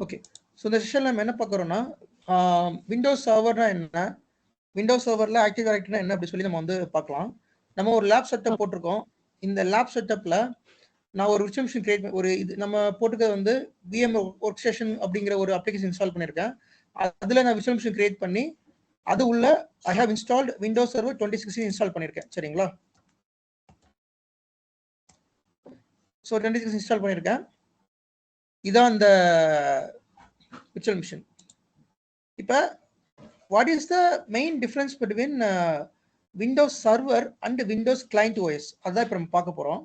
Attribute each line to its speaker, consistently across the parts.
Speaker 1: Okay. So இந்த செஷனில் நம்ம என்ன பார்க்குறோம்னா விண்டோஸ் சர்வர்னா என்ன, விண்டோஸ் சர்வரில் ஆக்டிவ் டைரக்டரினா என்ன அப்படி சொல்லி நம்ம வந்து பார்க்கலாம். நம்ம ஒரு லேப் செட்டப் போட்டிருக்கோம். இந்த லேப் செட்டப்பில் நான் ஒரு விர்ச்சுவல் மிஷின் கிரியேட் ஒரு இது நம்ம போட்டுக்கிறது வந்து VM ஒர்க் ஸ்டேஷன் அப்படிங்கிற ஒரு அப்ளிகேஷன் இன்ஸ்டால் பண்ணியிருக்கேன். அதில் நான் விர்ச்சுவல் மிஷின் கிரியேட் பண்ணி அது உள்ள I have installed Windows server 2016 install பண்ணியிருக்கேன். சரிங்களா? ஸோ 2016 இன்ஸ்டால் பண்ணியிருக்கேன். இதான் அந்த விர்ச்சுவல் மிஷின். இப்போ what is the main difference between Windows server and Windows client OS, அதான் இப்போ நம்ம பார்க்க போகிறோம்.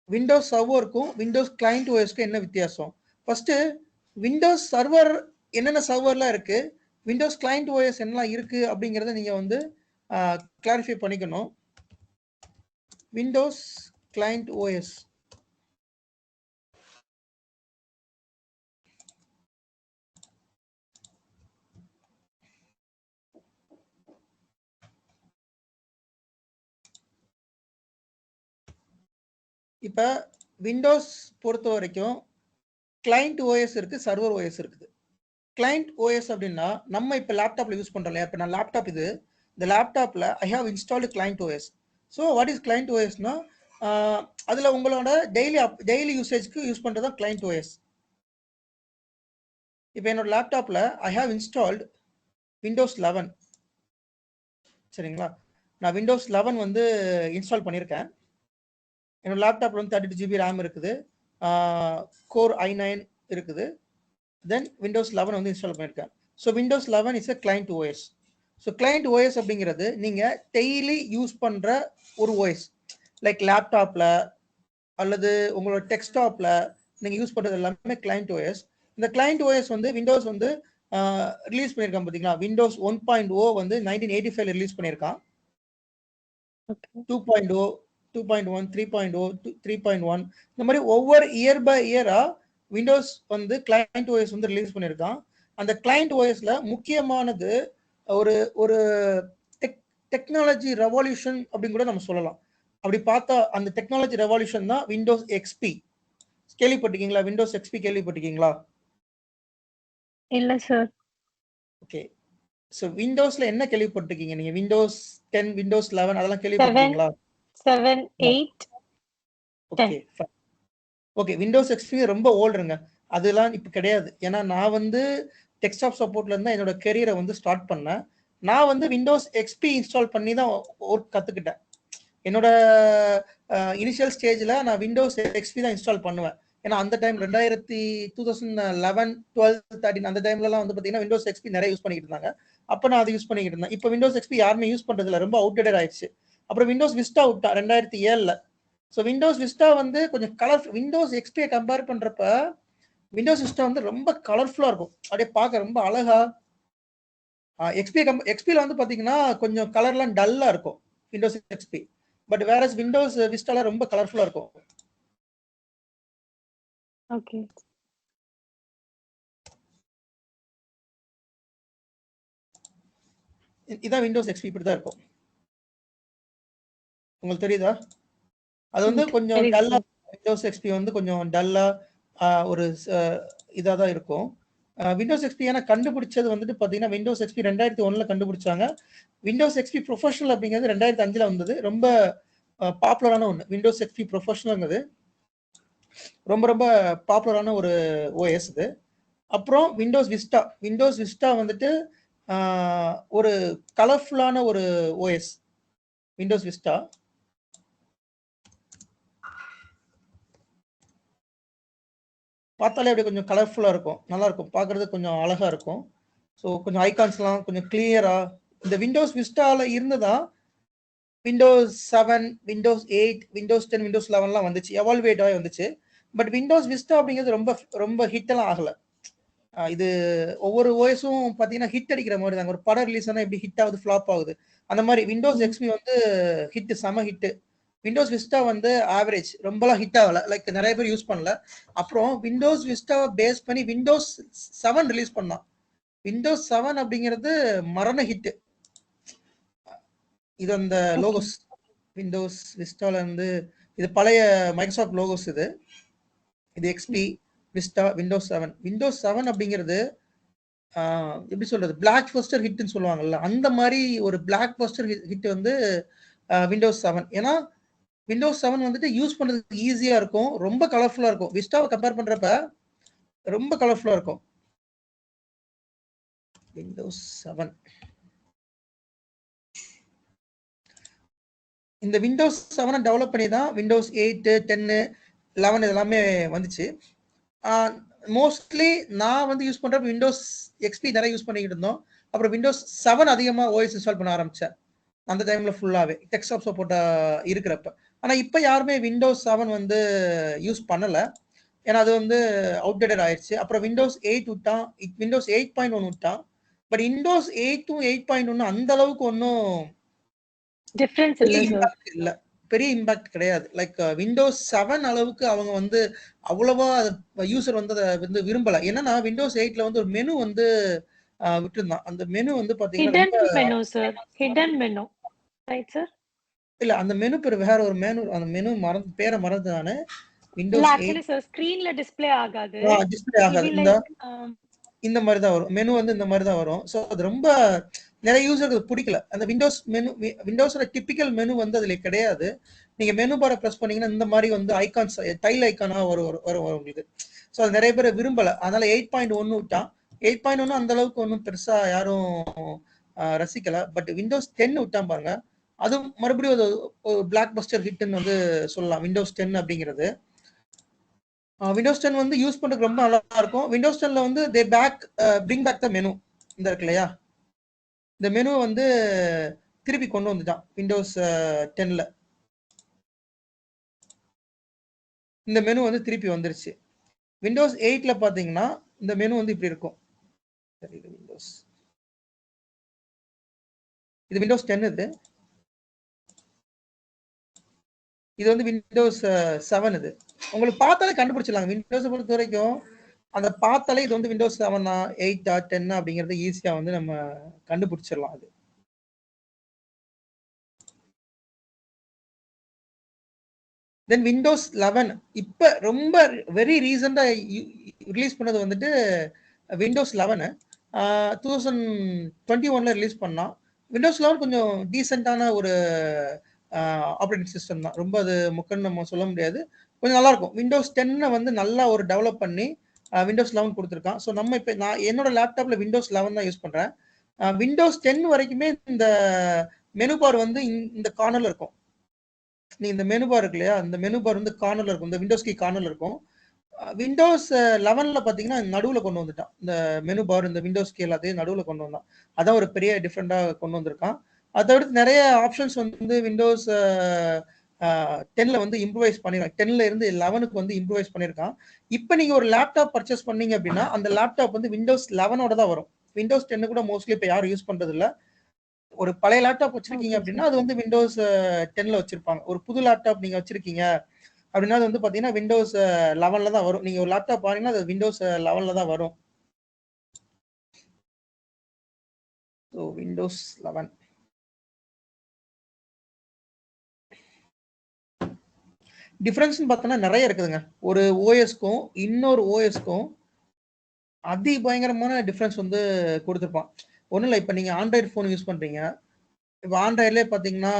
Speaker 1: விண்டோஸ் சர்வருக்கும் விண்டோஸ் கிளைண்ட் ஓஎஸ்க்கும் என்ன வித்தியாசம்? ஃபர்ஸ்ட் விண்டோஸ் சர்வர் என்னென்ன சர்வர்லாம் இருக்கு, விண்டோஸ் கிளைண்ட் ஓஎஸ் என்னலாம் இருக்கு அப்படிங்கிறத நீங்க வந்து கிளாரிஃபை பண்ணிக்கணும். விண்டோஸ் கிளைண்ட் ஓஎஸ் இப்போ விண்டோஸ் பொறுத்த வரைக்கும் கிளைண்ட் ஓஎஸ் இருக்கு, சர்வர் ஓஎஸ் இருக்குது. கிளைண்ட் ஓஎஸ் அப்படின்னா நம்ம இப்போ லேப்டாப்ல யூஸ் பண்றோம் இல்லையா? இப்போ நான் லேப்டாப் இது, இந்த லேப்டாப்ல I have installed client OS. So what is client ஓஎஸ்னா அதில் உங்களோட டெய்லி யூசேஜ்க்கு யூஸ் பண்ணுறது தான் கிளைண்ட் ஓஎஸ். இப்போ என்னோட லேப்டாப்ல ஐ ஹவ் இன்ஸ்டால்டு விண்டோஸ் 11. சரிங்களா? நான் விண்டோஸ் 11 வந்து இன்ஸ்டால் பண்ணியிருக்கேன். என்னோட லேப்டாப்ல வந்து 32 GB ரேம் இருக்குது, கோர் i9 இருக்குது, தென் விண்டோஸ் 11 வந்து இன்ஸ்டால் பண்ணியிருக்கேன். So Windows 11 is a client OS. So client OS அப்படிங்கிறது நீங்கள் டெய்லி யூஸ் பண்ணுற ஒரு ஓஎஸ், லைக் லேப்டாப்பில் அல்லது உங்களோட டெஸ்க்டாப்பில் நீங்கள் யூஸ் பண்ணுறது எல்லாமே கிளைண்ட் ஓஎஸ். இந்த கிளைண்ட் ஓஎஸ் வந்து விண்டோஸ் வந்து ரிலீஸ் பண்ணியிருக்கான் பார்த்தீங்களா? விண்டோஸ் 1.0 வந்து 1985 ரிலீஸ் பண்ணியிருக்கான். 2.0, 2.1, 3.0, 3.1 இந்த மாதிரி ஒவ்வொரு இயர் பை இயரா விண்டோஸ் வந்து கிளைண்ட் ஓஎஸ் வந்து ரிலீஸ் பண்ணியிருக்கான். அந்த கிளைண்ட் ஓஎஸ்ல முக்கியமானது ஒரு ஒரு டெக்னாலஜி ரெவல்யூஷன் அப்படின்னு கூட நம்ம சொல்லலாம். அப்படி பார்த்தா அந்த டெக்னாலஜி ரெவல்யூஷன் தான் விண்டோஸ் எக்ஸ்பி. கேள்விப்பட்டிருக்கீங்களா? விண்டோஸ் எக்ஸ்பி கேள்விப்பட்டிருக்கீங்களா?
Speaker 2: இல்ல சார்.
Speaker 1: ஓகே. ஸோ விண்டோஸ்ல என்ன கேள்விப்பட்டிருக்கீங்க நீங்க? விண்டோஸ் 10, விண்டோஸ் 11 அதெல்லாம் கேள்விப்பட்டிருக்கீங்களா?
Speaker 2: 7, 8.
Speaker 1: Okay okay. விண்டோஸ் எக்ஸ்பி ரொம்ப ஓல்டுங்க, அதெல்லாம் இப்போ கிடையாது. ஏன்னா நான் வந்து டெஸ்க்டாப் சப்போர்ட்ல இருந்தா என்னோட கெரியரை வந்து ஸ்டார்ட் பண்ணேன். நான் வந்து விண்டோஸ் எக்ஸ்பி இன்ஸ்டால் பண்ணி தான் ஒர்க் கற்றுக்கிட்டேன். என்னோட இனிஷியல் ஸ்டேஜில் நான் விண்டோஸ் எக்ஸ்பி தான் இன்ஸ்டால் பண்ணுவேன். ஏன்னா அந்த டைம் 2011, 12, 13 அந்த டைம்லலாம் வந்து பார்த்தீங்கன்னா விண்டோஸ் எக்ஸ்பி நிறைய யூஸ் பண்ணிக்கிட்டு இருந்தாங்க. அப்போ நான் அதை யூஸ் பண்ணிக்கிட்டு இருந்தேன். இப்போ விண்டோஸ் எக்ஸ்பி யாருமே யூஸ் பண்ணுறதில்ல, ரொம்ப அவுட்டேட்டட் ஆயிடுச்சு. அப்புறம் விண்டோஸ் விஸ்டா விட்டா 2007. ஸோ விண்டோஸ் விஸ்டா வந்து கொஞ்சம் விண்டோஸ் எக்ஸ்பியை கம்பேர் பண்ணுறப்ப விண்டோஸ் விஸ்டா வந்து ரொம்ப கலர்ஃபுல்லாக இருக்கும், அப்படியே பார்க்க ரொம்ப அழகா. எக்ஸ்பியில் வந்து பார்த்தீங்கன்னா கொஞ்சம் கலர்லாம் டல்லாக இருக்கும் விண்டோஸ் எக்ஸ்பி. பட் வேற விண்டோஸ் விஸ்டால ரொம்ப கலர்ஃபுல்லா இருக்கும்.
Speaker 2: ஓகே.
Speaker 1: இதான் விண்டோஸ் எக்ஸ்பி, இப்படி தான் இருக்கும். உங்களுக்கு தெரியுதா? அது வந்து கொஞ்சம் டல்லா, விண்டோஸ் எக்ஸ்பி வந்து கொஞ்சம் டல்லா ஒரு இதாக தான் இருக்கும். விண்டோஸ் எக்ஸ்பி ஏன்னா கண்டுபிடிச்சது வந்துட்டு பார்த்தீங்கன்னா விண்டோஸ் எக்ஸ்பி 2001 கண்டுபிடிச்சாங்க. விண்டோஸ் எக்ஸ்பி ப்ரொஃபஷனல் அப்படிங்கிறது 2005 வந்தது. ரொம்ப பாப்புலரான ஒன்று விண்டோஸ் எக்ஸ்பி ப்ரொஃபஷனல்ங்கிறது, ரொம்ப ரொம்ப பாப்புலரான ஒரு ஓஎஸ் இது. அப்புறம் விண்டோஸ் விஸ்டா. விண்டோஸ் விஸ்டா வந்துட்டு ஒரு கலர்ஃபுல்லான ஒரு ஓஎஸ் விண்டோஸ் விஸ்டா. பார்த்தாலே அப்படியே கொஞ்சம் கலர்ஃபுல்லாக இருக்கும், நல்லா இருக்கும், பார்க்கறது கொஞ்சம் அழகாக இருக்கும். ஸோ கொஞ்சம் ஐகான்ஸ்லாம் கொஞ்சம் கிளியராக இந்த விண்டோஸ் விஸ்டாவில் இருந்துதான் விண்டோஸ் 7, விண்டோஸ் 8, விண்டோஸ் 10, விண்டோஸ் 11 வந்துச்சு, எவால்வேட்டாக வந்துச்சு. பட் விண்டோஸ் விஸ்டா அப்படிங்கிறது ரொம்ப ரொம்ப ஹிட்டெல்லாம் ஆகலை. இது ஒவ்வொரு ஓஎஸும் பார்த்தீங்கன்னா ஹிட் அடிக்கிற மாதிரி தாங்க. ஒரு படம் ரிலீஸ் ஆனால் எப்படி ஹிட் ஆகுது, ஃப்ளாப் ஆகுது, அந்த மாதிரி விண்டோஸ் எக்ஸ்பி வந்து ஹிட், செம ஹிட்டு. விண்டோஸ் விஸ்டா வந்து ஆவரேஜ், ரொம்பலாம் ஹிட் ஆகல, லைக் நிறைய பேர் யூஸ் பண்ணல. அப்புறம் விண்டோஸ் விஸ்டாவை பேஸ் பண்ணி விண்டோஸ் 7 ரிலீஸ் பண்ணான். விண்டோஸ் 7 அப்படிங்கிறது மரண ஹிட்டு. இது அந்த லோகோஸ் விண்டோஸ் விஸ்டால இருந்து, இது பழைய மைக்ரோசாஃப்ட் லோகோஸ். இது எக்ஸ்பி. Vista, Windows 7. விண்டோஸ் 7 அப்படிங்கிறது எப்படி சொல்றது, பிளாக் பஸ்டர் ஹிட்னு சொல்லுவாங்கல்ல, அந்த மாதிரி ஒரு பிளாக் பஸ்டர் ஹிட் வந்து விண்டோஸ் 7. ஏன்னா விண்டோஸ் 7 வந்துட்டு யூஸ் பண்றதுக்கு ஈஸியா இருக்கும், ரொம்ப கலர்ஃபுல்லா இருக்கும். விஸ்டாவை கம்பேர் பண்றப்ப ரொம்ப கலர்ஃபுல்லா இருக்கும். விண்டோஸ் 7 இந்த விண்டோஸ் 7 டெவலப் பண்ணி தான் விண்டோஸ் 8, 10, 11 இதெல்லாமே வந்துச்சு. மோஸ்ட்லி நான் வந்து யூஸ் பண்ற விண்டோஸ் எக்ஸ்பி நிறைய யூஸ் பண்ணிக்கிட்டு இருந்தோம். அப்புறம் விண்டோஸ் 7 அதிகமா ஓஎஸ் இன்ஸ்டால் பண்ண ஆரம்பிச்சேன் அந்த டைம்ல ஃபுல்லாவே டெஸ்க்டாப் சப்போர்ட்டா இருக்கிறப்ப. ஆனா இப்ப யாருமே விண்டோஸ் 7 வந்து யூஸ் பண்ணல, ஏன்னா அது வந்து அவுட்டேட்டட் ஆயிடுச்சு. அப்புறம் விண்டோஸ் 8 விட்டான், விண்டோஸ் 8.1 விட்டான். பட் விண்டோஸ் 8ம் 8.1 அந்த அளவுக்கு ஒன்றும்
Speaker 2: டிஃபரன்ஸ் இல்ல சார்.
Speaker 1: இல்ல, பெரிய இம்பாக்ட் கிடையாது. லைக் விண்டோஸ் 7 அளவுக்கு அவங்க வந்து அவ்வளவா யூசர் வந்து அதை வந்து விரும்பல. என்னன்னா விண்டோஸ் 8ல வந்து ஒரு மெனு வந்து விட்டுருந்தான். அந்த மெனு வந்து பாத்தீங்கன்னா
Speaker 2: hidden menu sir, hidden menu, right sir?
Speaker 1: இல்ல, அந்த மெனு பேர் வேற ஒரு மெனு, அந்த மெனு மறந்து பேரை மறந்து நானு.
Speaker 2: இல்ல
Speaker 1: விண்டோஸ் 8
Speaker 2: ஆக்சுவலி சார் ஸ்கிரீன்ல டிஸ்ப்ளே ஆகாது.
Speaker 1: டிஸ்ப்ளே ஆகாது. இந்த மாதிரி தான் வரும் மெனு, வந்து இந்த மாதிரி தான் வரும். ஸோ அது ரொம்ப நிறைய யூசருக்கு பிடிக்கல. அந்த விண்டோஸ் மெனு, விண்டோஸோட டிப்பிக்கல் மெனு வந்து அதுல கிடையாது. நீங்க மெனு பாரை ப்ரெஸ் பண்ணீங்கன்னா இந்த மாதிரி வந்து ஐகான்ஸ், டைல் ஐக்கானா வரும் உங்களுக்கு. ஸோ அது நிறைய பேர் விரும்பல. அதனால 8.1 விட்டான். 8.1 அந்த அளவுக்கு ஒன்றும் பெருசா யாரும் ரசிக்கல. பட் விண்டோஸ் 10 விட்டான் பாருங்க, அது மறுபடியும் ஒரு பிளாக் பஸ்டர் ஹிட்னு வந்து சொல்லலாம் விண்டோஸ் 10 அப்படிங்கிறது. விண்டோஸ் 10 வந்து யூஸ் பண்றதுக்கு ரொம்ப நல்லா இருக்கும். விண்டோஸ் 10ல வந்து they bring back the menu, இந்த இருக்கு இல்லையா, இந்த மெனு வந்து திருப்பி கொண்டு வந்துட்டான் விண்டோஸ் 10ல. இந்த மெனு வந்து திருப்பி வந்துருச்சு. விண்டோஸ் 8ல பாத்தீங்கன்னா இந்த மெனு வந்து இப்படி இருக்கும். இது விண்டோஸ் 10 இது வந்து விண்டோஸ் 7. இது உங்களுக்கு பார்த்தாலே கண்டுபிடிச்சிடலாம். விண்டோஸ் பொறுத்த வரைக்கும் அந்த பார்த்தாலே இது வந்து விண்டோஸ் 7 8 10 அப்படிங்கறது ஈஸியா வந்து நம்ம கண்டுபிடிச்சிடலாம். அது தென் விண்டோஸ் 11 இப்ப ரொம்ப வெரி ரீசெண்டா ரிலீஸ் பண்ணது வந்துட்டு விண்டோஸ் 11 2021ல ரிலீஸ் பண்ணான். விண்டோஸ் 11 கொஞ்சம் டீசென்டான ஒரு ஆப்ரேட்டிங் சிஸ்டம் தான். ரொம்ப அது முக்கன்னு நம்ம சொல்ல முடியாது, கொஞ்சம் நல்லா இருக்கும். விண்டோஸ் 10 வந்து நல்லா ஒரு டெவலப் பண்ணி விண்டோஸ் 11 கொடுத்துருக்கான். ஸோ நம்ம இப்போ நான் என்னோட லேப்டாப்ல விண்டோஸ் 11 தான் யூஸ் பண்றேன். விண்டோஸ் 10 வரைக்குமே இந்த மெனு பார் வந்து இந்த கார்னர்ல இருக்கும். நீ இந்த மெனு பார் இருக்கு இல்லையா, இந்த மெனு பார் வந்து கார்னர்ல இருக்கும், இந்த விண்டோஸ் கீ கார்னர்ல இருக்கும். விண்டோஸ் 11ல பாத்தீங்கன்னா நடுவுல கொண்டு வந்துட்டான் இந்த மெனு பார், இந்த விண்டோஸ் கீ எல்லாத்தையும் நடுவுல கொண்டு வந்தான். அதான் ஒரு பெரிய டிஃப்ரெண்டா கொண்டு வந்திருக்கான். அதை விட நிறைய ஆப்ஷன்ஸ் வந்து விண்டோஸ் 10ல வந்து இம்ப்ரூவைஸ் பண்ணிருக்கான். 10ல இருந்து 11க்கு வந்து இம்ப்ரூவைஸ் பண்ணிருக்கான். இப்போ நீங்க ஒரு லேப்டாப் பர்ச்சேஸ் பண்ணீங்க அப்படின்னா அந்த லேப்டாப் வந்து விண்டோஸ் 11ஓட தான் வரும். விண்டோஸ் 10 கூட மோஸ்ட்லி இப்போ யாரும் யூஸ் பண்றது இல்ல. ஒரு பழைய லேப்டாப் வச்சிருக்கீங்க அப்படின்னா அது வந்து விண்டோஸ் 10ல வச்சிருப்பாங்க. ஒரு புது லேப்டாப் நீங்க வச்சிருக்கீங்க அப்படின்னா அது வந்து பாத்தீங்கன்னா விண்டோஸ் 11ல தான் வரும். நீங்க ஒரு லேப்டாப் வாங்கினா அது விண்டோஸ் 11ல தான் வரும். ஸோ விண்டோஸ் 11 டிஃபரன்ஸ்னு பார்த்தோன்னா நிறைய இருக்குதுங்க. ஒரு ஓஎஸ்க்கும் இன்னொரு ஓஎஸ்க்கும் அதிபயங்கரமான டிஃபரன்ஸ் வந்து கொடுத்துருப்பான். ஒன்றும் இல்லை, இப்போ நீங்கள் ஆண்ட்ராய்டு ஃபோன் யூஸ் பண்ணுறீங்க. இப்போ ஆண்ட்ராய்ட்லேயே பார்த்தீங்கன்னா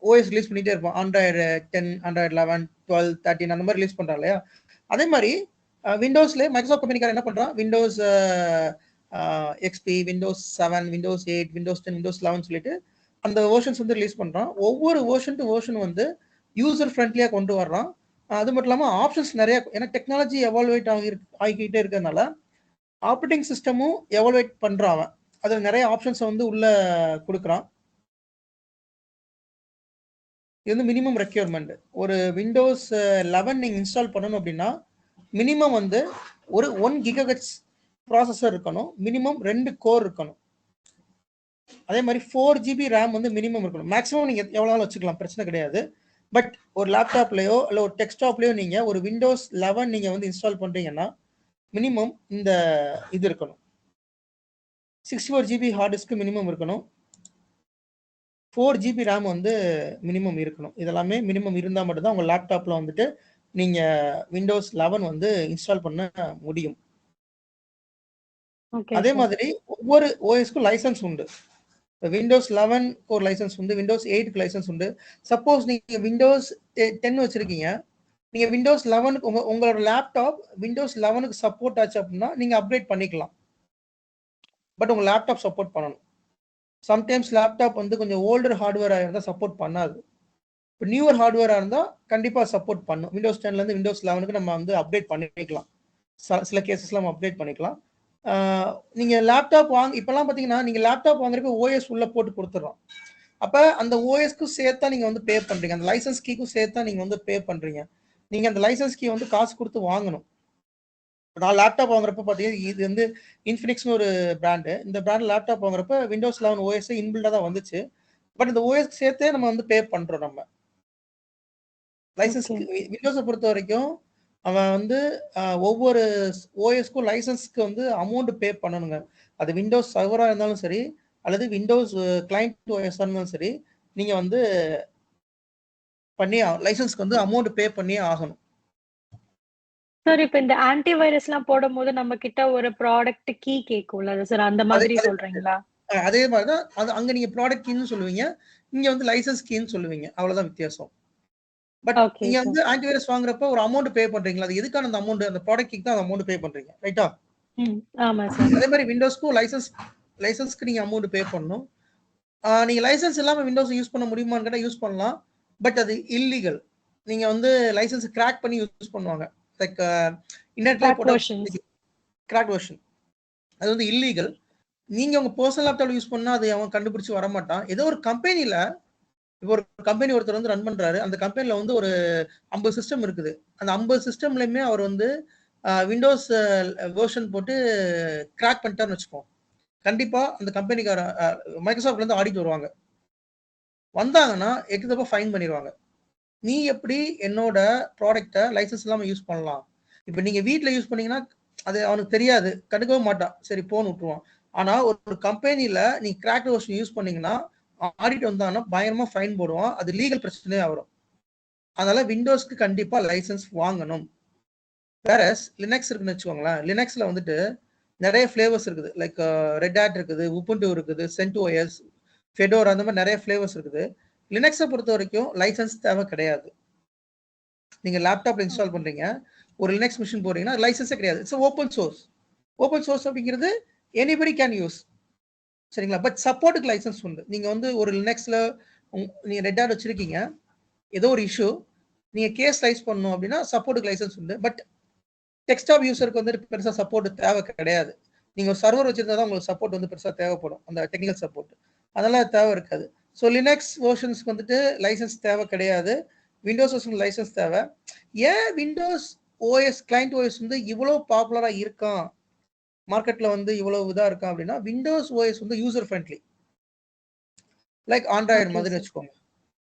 Speaker 1: ஓஎஸ் ரிலீஸ் பண்ணிகிட்டே இருப்போம். ஆண்ட்ராய்டு 10, ஆண்ட்ராய்டு 11, 12, 13 அந்த மாதிரி ரிலீஸ் பண்ணுறான் இல்லையா. அதே மாதிரி விண்டோஸ்லேயே மைக்ரோசாஃப்ட் கம்பெனிக்காரன் என்ன பண்ணுறான், Windows XP, Windows 7, Windows 8, Windows 10, Windows 11 சொல்லிட்டு அந்த வெர்ஷன்ஸ் வந்து ரிலீஸ் பண்ணுறான். ஒவ்வொரு வெர்ஷன் டு வெர்ஷன் வந்து யூசர் ஃப்ரெண்ட்லியாக கொண்டு வர்றான். அது மட்டும் இல்லாமல் ஆப்ஷன்ஸ் நிறைய, ஏன்னா டெக்னாலஜி எவால்வேட் ஆகிக்கிட்டே இருக்கிறதுனால ஆப்ரேட்டிங் சிஸ்டமும் எவால்வேட் பண்ணுறான் அவன். அதில் நிறைய ஆப்ஷன்ஸை வந்து உள்ள கொடுக்குறான். இது வந்து மினிமம் ரெக்யர்மெண்ட். ஒரு விண்டோஸ் 11 நீங்கள் இன்ஸ்டால் பண்ணணும் அப்படின்னா மினிமம் வந்து ஒரு 1 GHz ப்ராசஸர் இருக்கணும், மினிமம் 2 கோர் இருக்கணும். அதே மாதிரி 4 GB ரேம் வந்து மினிமம் இருக்கணும். மேக்ஸிமம் நீங்கள் எவ்வளோ நாள் வச்சுக்கலாம், பிரச்சனை கிடையாது. பட் ஒரு லேப்டாப்லேயோ இல்லை ஒரு டெஸ்க்டாப்லேயோ நீங்கள் ஒரு விண்டோஸ் 11 நீங்கள் வந்து இன்ஸ்டால் பண்ணுறீங்கன்னா மினிமம் இந்த இது இருக்கணும். 64 GB ஹார்ட் டிஸ்க்கு மினிமம் இருக்கணும், 4 GB ரேம் வந்து மினிமம் இருக்கணும். இதெல்லாமே மினிமம் இருந்தால் மட்டும்தான் உங்கள் லேப்டாப்பில் வந்துட்டு நீங்க விண்டோஸ் 11 வந்து இன்ஸ்டால் பண்ண முடியும்.
Speaker 2: ஓகே
Speaker 1: அதே
Speaker 2: சார்.
Speaker 1: மாதிரி ஒவ்வொரு ஓஎஸ்க்கும் லைசன்ஸ் உண்டு. விண்டோஸ் 11 ஒரு லைசன்ஸ் உண்டு, விண்டோஸ் 8க்கு லைசன்ஸ் உண்டு. சப்போஸ் நீங்க விண்டோஸ் 10 வச்சிருக்கீங்க, நீங்க விண்டோஸ் 11 உங்களோட லேப்டாப் விண்டோஸ் 11க்கு சப்போர்ட் ஆச்சு அப்படின்னா நீங்க அப்கிரேட் பண்ணிக்கலாம். பட் உங்க லேப்டாப் சப்போர்ட் பண்ணணும். சம்டைம்ஸ் லேப்டாப் வந்து கொஞ்சம் ஓல்டர் ஹார்ட்வேராக இருந்தால் சப்போர்ட் பண்ணாது. இப்போ நியூவர் ஹார்ட்வேராக இருந்தால் கண்டிப்பாக சப்போர்ட் பண்ணும். விண்டோஸ் 10லேருந்து விண்டோஸ் 11க்கு நம்ம வந்து அப்டேட் பண்ணிக்கலாம். சில கேசஸ்ல நம்ம அப்டேட் பண்ணிக்கலாம். நீங்க லேப்டாப் இப்பெல்லாம் பார்த்தீங்கன்னா நீங்க லேப்டாப் வாங்குறதுக்கு ஓஎஸ் உள்ள போட்டு கொடுத்துறோம். அப்ப அந்த ஓஎஸ்க்கும் சேர்த்தா நீங்க வந்து பே பண்றீங்க. அந்த லைசன்ஸ் கீக்கும் சேர்த்தா நீங்க வந்து பே பண்றீங்க. நீங்க அந்த லைசன்ஸ் கீ வந்து காசு கொடுத்து வாங்கணும். நான் லேப்டாப் வாங்குறப்ப பார்த்தீங்கன்னா இது வந்து இன்ஃபினிக்ஸ்னு ஒரு பிராண்டு. இந்த பிராண்ட் லேப்டாப் வாங்குறப்ப விண்டோஸ் 11 ஓஎஸ் இன்பில்டா தான் வந்துச்சு. பட் இந்த ஓஎஸ் சேர்த்தே நம்ம வந்து பே பண்றோம் நம்ம. லைசன்ஸ்க்கு விண்டோஸை பொறுத்த வரைக்கும் அவன் வந்து ஒவ்வொரு ஓஎஸ்க்கும் லைசன்ஸ்க்கு வந்து அமௌண்ட் பே பண்ணணுங்க. அது விண்டோஸ் சர்வராக இருந்தாலும் சரி அல்லது விண்டோஸ் கிளைண்ட் ஓஎஸ் இருந்தாலும் சரி நீங்க வந்து பண்ணி லைசன்ஸ்க்கு வந்து அமௌண்ட் பே பண்ணியே ஆகணும்.
Speaker 2: சார் இப்ப இந்த ஆன்டி வைரஸ்லாம் போடும்போது நம்ம கிட்ட ஒரு ப்ராடக்ட் கீ கேக்கும்ல சார், அந்த மாதிரி சொல்றீங்களா?
Speaker 1: அதே மாதிரி தான் அது அங்க நீங்க ப்ராடக்ட் கீன்னு சொல்லுவீங்க, இங்க வந்து லைசன்ஸ் கீன்னு சொல்லுவீங்க. அவ்வளவுதான் வித்தியாசம். பட் நீங்க வந்து ஆன்டிவைரஸ் வாங்குறப்ப ஒரு அமௌண்ட் பே பண்றீங்களா, அது எதுக்கான அந்த அமௌண்ட், அந்த ப்ராடக்ட் கீக்கு தான் அந்த அமௌண்ட் பே பண்றீங்க, ரைட்டா?
Speaker 2: ஆமா சார்.
Speaker 1: அதே மாதிரி விண்டோஸ்க்கும் லைசன்ஸ்க்கு நீங்க அமௌண்ட் பே பண்ணணும். நீங்க லைசன்ஸ் இல்லாம விண்டோஸ் யூஸ் பண்ண முடியுமான்னு கேட்டா யூஸ் பண்ணலாம். பட் அது இல்லீகல். நீங்க வந்து லைசன்ஸ் கிராக் பண்ணி யூஸ் பண்ணுவாங்க. லைக் இன்டர்நெட்ல போட்ட கிராக் வெர்ஷன். அது வந்து இல்லீகல். நீங்க உங்க பர்சனல் லேப்டாப்ல யூஸ் பண்ணா அது அவன் கண்டுபிடிச்சு வர மாட்டான். ஏதோ ஒரு கம்பெனில இப்போ ஒரு கம்பெனி ஒருத்தர் வந்து ரன் பண்றாரு. அந்த கம்பெனில வந்து ஒரு 50 சிஸ்டம் இருக்குது. அந்த 50 சிஸ்டம்லயுமே அவர் வந்து விண்டோஸ் வெர்ஷன் போட்டு கிராக் பண்ணிட்டாருன்னு வச்சுக்கோம். கண்டிப்பா அந்த கம்பெனிக்கார மைக்ரோசாஃப்ட்ல இருந்து ஆடிட் வருவாங்க. வந்தாங்கன்னா எக்கச்சக்க ஃபைன் பண்ணிடுவாங்க. நீ எப்படி என்னோட ப்ராடக்ட்டை லைசன்ஸ் இல்லாம யூஸ் பண்ணலாம்? இப்போ நீங்க வீட்ல யூஸ் பண்ணீங்கன்னா அது அவனுக்கு தெரியாது, கண்டுக்கவும் மாட்டான், சரி போன்னு விட்டுருவான். ஆனா ஒரு கம்பெனில நீ கிராக் வெர்ஷன் யூஸ் பண்ணீங்கன்னா ஆடிட் வந்தாங்கன்னா பயங்கரமா ஃபைன் போடுவான். அது லீகல் பிரச்சனையா வரும். அதனால விண்டோஸ்க்கு கண்டிப்பா லைசன்ஸ் வாங்கணும். வேற லினக்ஸ் இருக்குன்னு வச்சுக்கோங்களேன். லினக்ஸ்ல வந்துட்டு நிறைய ஃபிளேவர்ஸ் இருக்குது. லைக் ரெட் ஹேட் இருக்குது, உபுண்டு இருக்குது, சென்டோஎஸ், ஃபெடோரா, அந்த மாதிரி நிறைய ஃபிளேவர்ஸ் இருக்குது. லினக்ஸை பொறுத்த வரைக்கும் லைசன்ஸ் தேவை கிடையாது. நீங்க லேப்டாப்ல இன்ஸ்டால் பண்றீங்க, ஒரு லினக்ஸ் மிஷின் போறீங்கன்னா லைசன்ஸே கிடையாது. It's open source. Open source அப்படிங்கிறது எனிபடி கேன் யூஸ். சரிங்களா? பட் சப்போர்ட்டுக்கு லைசன்ஸ் உண்டு. நீங்க வந்து ஒரு லினக்ஸ்ல நீங்க ரெட் ஹேட் வச்சிருக்கீங்க, ஏதோ ஒரு இஷ்யூ நீங்க கேஸ் ரைஸ் பண்ணணும் அப்படின்னா சப்போர்ட்டுக்கு லைசன்ஸ் உண்டு. பட் டெஸ்க்டாப் யூசருக்கு வந்து பெருசா சப்போர்ட் தேவை கிடையாது. நீங்க ஒரு சர்வர் வச்சிருந்தா தான் உங்களுக்கு சப்போர்ட் வந்து பெருசா தேவைப்படும், அந்த டெக்னிக்கல் சப்போர்ட். அதெல்லாம் தேவை இருக்காது. ஸோ லினக்ஸ் வெர்ஷன்ஸ்க்கு வந்துட்டு லைசன்ஸ் தேவை கிடையாது. விண்டோஸ் வெர்ஷன் லைசன்ஸ் தேவை. ஏன் விண்டோஸ் ஓஎஸ் கிளைண்ட் ஓஎஸ் வந்து இவ்வளோ பாப்புலரா இருக்கான், மார்க்கெட்ல வந்து இவ்வளவு இதா இருக்கான் அப்படின்னா, விண்டோஸ் ஓஎஸ் வந்து யூசர் ஃப்ரெண்ட்லி. லைக் ஆண்ட்ராய்டு மாதிரி வச்சுக்கோங்க.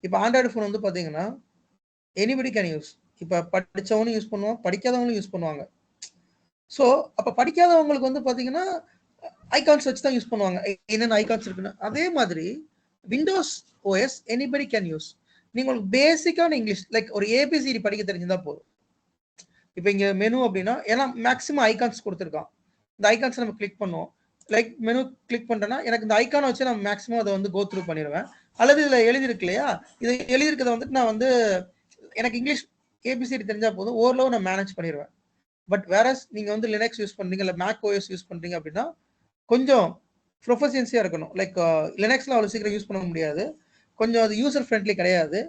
Speaker 1: இப்போ ஆண்ட்ராய்டு ஃபோன் வந்து பாத்தீங்கன்னா எனிபடி கேன் யூஸ். இப்போ படிச்சவனும் யூஸ் பண்ணுவான், படிக்காதவங்களும் யூஸ் பண்ணுவாங்க. ஸோ அப்போ படிக்காதவங்களுக்கு வந்து பாத்தீங்கன்னா ஐகான்ஸ் வச்சு தான் யூஸ் பண்ணுவாங்க, என்னென்ன ஐகான்ஸ் இருக்குன்னு. அதே மாதிரி Windows OS anybody can use. நீங்க உங்களுக்கு பேசிக்கான இங்கிலீஷ் லைக் ஒரு ஏபிசிடி படிக்க தெரிஞ்சுதா போதும். இப்போ இங்க மெனு அப்படின்னா ஏன்னா மேக்ஸிமம் ஐகான்ஸ் கொடுத்துருக்கான். இந்த ஐகான்ஸ் நம்ம கிளிக் பண்ணுவோம். லைக் மெனு கிளிக் பண்றேன்னா எனக்கு இந்த ஐக்கானை வச்சு நான் மேக்ஸிமம் அதை வந்து கோ த்ரூ பண்ணிடுவேன். அல்லது இதில் எழுதிருக்கு இல்லையா, இது எழுதிருக்கிறத வந்துட்டு நான் வந்து எனக்கு இங்கிலீஷ் ஏபிசிடி தெரிஞ்சா போதும், ஓரளவு நான் மேனேஜ் பண்ணிடுவேன். பட் வேற நீங்க வந்து லினக்ஸ் யூஸ் பண்றீங்க இல்லை மேக் ஓஎஸ் யூஸ் பண்றீங்க அப்படின்னா கொஞ்சம் ப்ரொஃபஷியன்சியா இருக்கணும். லைக் லினக்ஸ்ல அவ்வளோ சீக்கிரம் யூஸ் பண்ண முடியாது. கொஞ்சம் அது யூசர் ஃப்ரெண்ட்லி கிடையாது.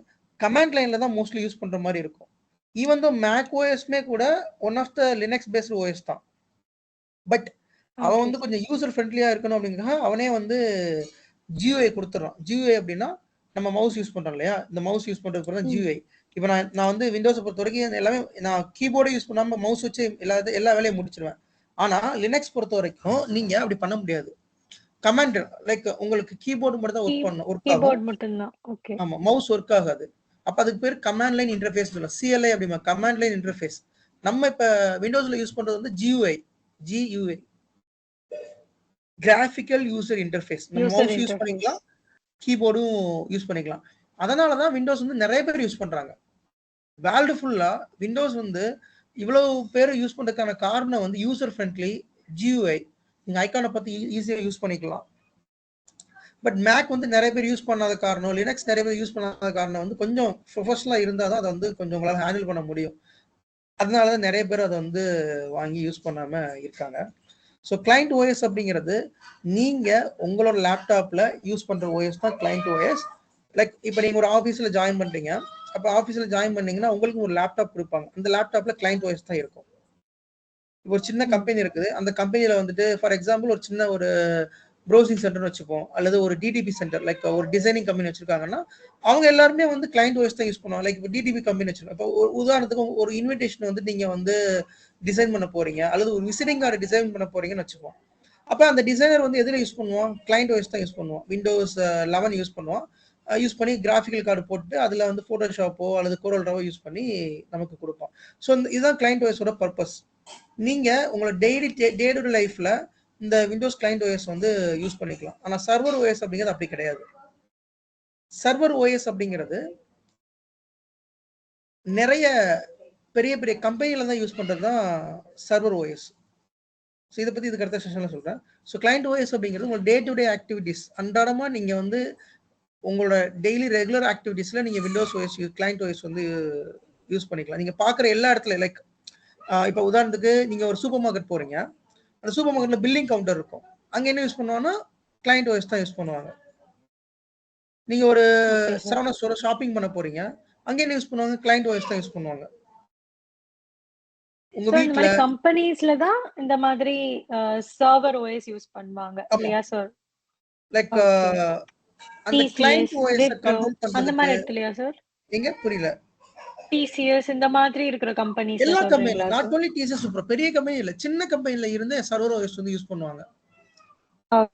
Speaker 1: கமாண்ட் லைன்ல தான் மோஸ்ட்லி யூஸ் பண்ற மாதிரி இருக்கும். ஈவன் தோ மேக் ஓஎஸ்மே கூட one of the Linux based OS தான். பட் அவன் வந்து கொஞ்சம் யூசர் ஃப்ரெண்ட்லியா இருக்கணும் அப்படிங்கிறத அவனே வந்து ஜியூஐ கொடுத்துறான். ஜியூஐ அப்படின்னா நம்ம மவுஸ் யூஸ் பண்றோம் இல்லையா, இந்த மவுஸ் யூஸ் பண்றது தான் ஜியூஐ. இப்போ நான் வந்து விண்டோஸை பொறுத்த வரைக்கும் எல்லாமே நான் கீபோர்டை யூஸ் பண்ணாம மவுஸ் வச்சு எல்லா வேலையும் முடிச்சிருவேன். ஆனா லினக்ஸ் பொறுத்த வரைக்கும் நீங்க அப்படி பண்ண முடியாது. கமாண்ட் லைக் உங்களுக்கு கீபோர்டு மட்டும் தான் ஒர்க் பண்ணணும், ஒர்க் ஆகும்.
Speaker 2: கீபோர்ட் மட்டும் தான். ஓகே.
Speaker 1: ஆமா, மவுஸ் ஒர்க் ஆகாது. அப்ப அதுக்கு பேர் கமாண்ட் லைன் இன்டர்ஃபேஸ் சொல்லுவாங்க, சிஎல்ஐ அப்படிமா, கமாண்ட் லைன் இன்டர்ஃபேஸ். நம்ம இப்ப விண்டோஸ்ல யூஸ் பண்றது வந்து ஜியூஐ, கிராஃபிக்கல் யூசர் இன்டர்ஃபேஸ். நம்ம மவுஸ் யூஸ் பண்ணிக்கலாம், கீபோர்டும் யூஸ் பண்ணிக்கலாம். அதனால தான் விண்டோஸ் வந்து நிறைய பேர் யூஸ் பண்றாங்க. வேர்ல்டு ஃபுல்லா விண்டோஸ் வந்து இவ்வளவு பேர் யூஸ் பண்றதுக்கான காரணம் வந்து யூசர் ஃப்ரெண்ட்லி GUI. நீங்க ஐகானை பத்தி ஈஸியா யூஸ் பண்ணிக்கலாம். பட் மேக் வந்து நிறைய பேர் யூஸ் பண்ணாத காரணம், லினக்ஸ் நிறைய பேர் யூஸ் பண்ணாத காரணம் வந்து கொஞ்சம் ப்ரொஃபஷனலா இருந்தால் தான் அதை வந்து கொஞ்சம் உங்களால் ஹேண்டில் பண்ண முடியும். அதனால தான் நிறைய பேர் அதை வந்து வாங்கி யூஸ் பண்ணாம இருக்காங்க. ஸோ கிளைண்ட் ஓஎஸ் அப்படிங்கிறது நீங்க உங்களோட லேப்டாப்ல யூஸ் பண்ற ஓஎஸ் தான் கிளைண்ட் ஓஎஸ். லைக் இப்போ நீங்க ஒரு ஆஃபீஸ்ல ஜாயின் பண்றீங்க, அப்போ ஆஃபீஸ்ல ஜாயின் பண்ணீங்கன்னா உங்களுக்கு ஒரு லேப்டாப் கொடுப்பாங்க. அந்த லேப்டாப்ல கிளைண்ட் ஓஎஸ் தான் இருக்கும். இப்போ ஒரு சின்ன கம்பெனி இருக்குது, அந்த கம்பெனியில வந்துட்டு ஃபார் எக்ஸாம்பிள் ஒரு சின்ன ஒரு ப்ரௌசிங் சென்டர்னு வச்சுப்போம், அல்லது ஒரு டிடிபி சென்டர், லைக் ஒரு டிசைனிங் கம்பெனி வச்சிருக்காங்கன்னா அவங்க எல்லாருமே வந்து கிளைண்ட் ஓஎஸ் தான் யூஸ் பண்ணுவாங்க. லைக் இப்போ டிடிபி கம்பெனி வச்சிருக்கோம், இப்போ ஒரு உதாரணத்துக்கு ஒரு இன்விடேஷன் வந்து நீங்க வந்து டிசைன் பண்ண போறீங்க, அல்லது ஒரு விசிட்டிங் கார்டு டிசைன் பண்ண போறீங்கன்னு வச்சுப்போம். அப்போ அந்த டிசைனர் வந்து எதில் யூஸ் பண்ணுவோம்? கிளைண்ட் ஓஎஸ் தான் யூஸ் பண்ணுவோம். விண்டோஸ் 11 யூஸ் பண்ணுவோம். யூஸ் பண்ணி கிராஃபிக்கல் கார்டு போட்டு அதில் வந்து ஃபோட்டோஷாப்போ அல்லது கோரல்ராவோ யூஸ் பண்ணி நமக்கு கொடுப்போம். ஸோ இதுதான் கிளைண்ட் ஓஎஸோட பர்பஸ். நீங்க உங்களோட டே டு டே லைஃப்ல இந்த விண்டோஸ் கிளைண்ட் ஓஎஸ் வந்து யூஸ் பண்ணிக்கலாம். ஆனா சர்வர் ஓஎஸ் அப்படிங்கிறது அப்படி கிடையாது. சர்வர் ஓஎஸ் அப்படிங்கிறது நிறைய பெரிய பெரிய கம்பெனில தான் யூஸ் பண்றது தான் சர்வர் ஓஎஸ். ஸோ இதை பத்தி இதுக்கு அடுத்த செஷன்ல சொல்றேன். ஸோ கிளைண்ட் ஓஎஸ் அப்படிங்கிறது உங்களோட டே டு டே ஆக்டிவிட்டிஸ், அன்றாடமா நீங்க வந்து உங்களோட டெய்லி ரெகுலர் ஆக்டிவிட்டிஸ்ல நீங்க விண்டோஸ் ஓஎஸ் கிளைண்ட் ஓஎஸ் வந்து யூஸ் பண்ணிக்கலாம். நீங்க பாக்குற எல்லா இடத்துல, லைக் இப்போ உதாரணத்துக்கு நீங்க ஒரு சூப்பர் மார்க்கெட் போறீங்க, அந்த சூப்பர் மார்க்கெட்ல பில்லிங் கவுண்டர் இருக்கும், அங்க என்ன யூஸ் பண்ணுவாங்கன்னா கிளைண்ட் ஓஎஸ் தான் யூஸ் பண்ணுவாங்க. நீங்க ஒரு சரவணா ஸ்டோர் ஷாப்பிங் பண்ண போறீங்க, அங்க என்ன யூஸ் பண்ணுவாங்க? கிளைண்ட் ஓஎஸ் தான் யூஸ் பண்ணுவாங்க. உங்க வீட்ல
Speaker 2: கம்பெனிஸ்ல தான் இந்த மாதிரி சர்வர் ஓஎஸ் யூஸ் பண்ணுவாங்க இல்லையா சார்?
Speaker 1: லைக் அந்த கிளைண்ட் ஓஎஸ் கண்ட்ரோல் பண்றதுக்கு
Speaker 2: அந்த மாதிரி இடத்துலயா சார்?
Speaker 1: எங்க புரியல?
Speaker 2: TCS இந்த மாதிரி இருக்கிற கம்பெனிஸ்
Speaker 1: எல்லா கம்பெனில, நாட் ஒன்லி TCS, சூப்பர் பெரிய கம்பெனி இல்ல, சின்ன கம்பெனில இருந்து சர்வர் ஓஎஸ் வந்து யூஸ் பண்ணுவாங்க.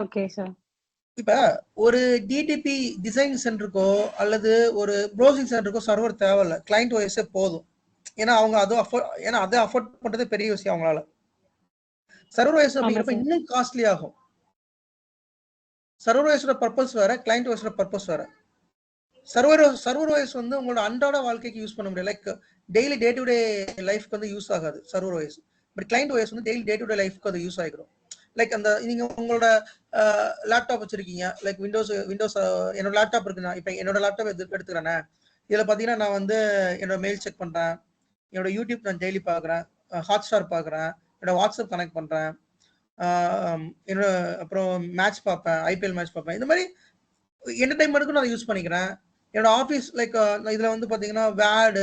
Speaker 2: Okay sir.
Speaker 1: இப்ப ஒரு டிடிபி டிசைன் சென்டருக்கோ அல்லது ஒரு ப்ரௌசிங் சென்டருக்கோ சர்வர் தேவையில்ல, கிளைண்ட் ஓஎஸ் போதும். ஏன்னா அவங்க அதை அஃபோர்ட் பண்றதே பெரிய விஷயம் அவங்களால. சர்வர் ஓஎஸ் அப்படிங்கிறப்ப இன்னும் காஸ்ட்லி ஆகும். சர்வர் ஓஎஸோட பர்பஸ் வேற, கிளைண்ட் ஓஎஸோட பர்பஸ் வேற. சர்வர் ஓஎஸ் வந்து உங்களோட அன்றாட வாழ்க்கைக்கு யூஸ் பண்ண முடியாது, like daily day to day லைஃப்க்கு வந்து யூஸ் ஆகாது server OS. But client OS வந்து டெய்லி டே டு டே லைஃப்க்கு அது யூஸ் ஆகிடும். லைக் அந்த நீங்க உங்களோட லேப்டாப் வச்சிருக்கீங்க, லைக் விண்டோஸ் என்னோட லேப்டாப் இருக்குன்னா, இப்போ என்னோட லேப்டாப் எடுத்துக்கிறேன்னா, இதுல பாத்தீங்கன்னா நான் வந்து என்னோட மெயில் செக் பண்றேன், என்னோட யூடியூப் நான் டெய்லி பாக்குறேன், ஹாட்ஸ்டார் பாக்குறேன், என்னோட வாட்ஸ்அப் கனெக்ட் பண்றேன், என்னோட அப்புறம் மேட்ச் பார்ப்பேன், ஐபிஎல் மேட்ச் பார்ப்பேன். இந்த மாதிரி என்டர்டைன்மெண்ட்டுக்கும் நான் யூஸ் பண்ணிக்கிறேன். என்னோட ஆஃபீஸ் லைக் இதுல வந்து பாத்தீங்கன்னா வேர்டு,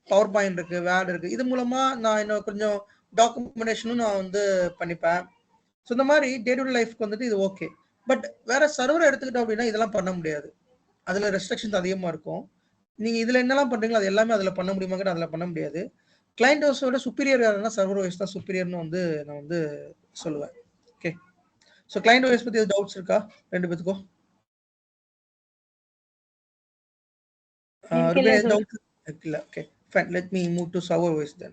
Speaker 1: பவர் பாயிண்ட் இருக்கு, வேர்டு இருக்கு, இது மூலமா நான் இன்னும் கொஞ்சம் டாக்குமெண்டேஷனும் நான் வந்து பண்ணிப்பேன். ஸோ இந்த மாதிரி டே டு டே லைஃப்க்கு வந்துட்டு இது ஓகே. பட் வேற சர்வர் எடுத்துக்கிட்டோம் அப்படின்னா இதெல்லாம் பண்ண முடியாது, அதுல ரெஸ்ட்ரிக்ஷன்ஸ் அதிகமா இருக்கும். நீங்க இதுல என்னெல்லாம் பண்றீங்களோ அது எல்லாமே அதுல பண்ண முடியுமாங்கிற அதுல பண்ண முடியாது. கிளைண்ட் ஓஎஸோட சுப்பீரியர் யாருன்னா சர்வர் ஓஎஸ் தான் சுப்பீரியர்னு வந்து நான் வந்து சொல்லுவேன். ஓகே, ஸோ கிளைண்ட் ஓஎஸ் பத்தி டவுட்ஸ் இருக்கா ரெண்டு பேத்துக்கும்? Ruben, doubt? Okay, fine. Let me move to server OS then.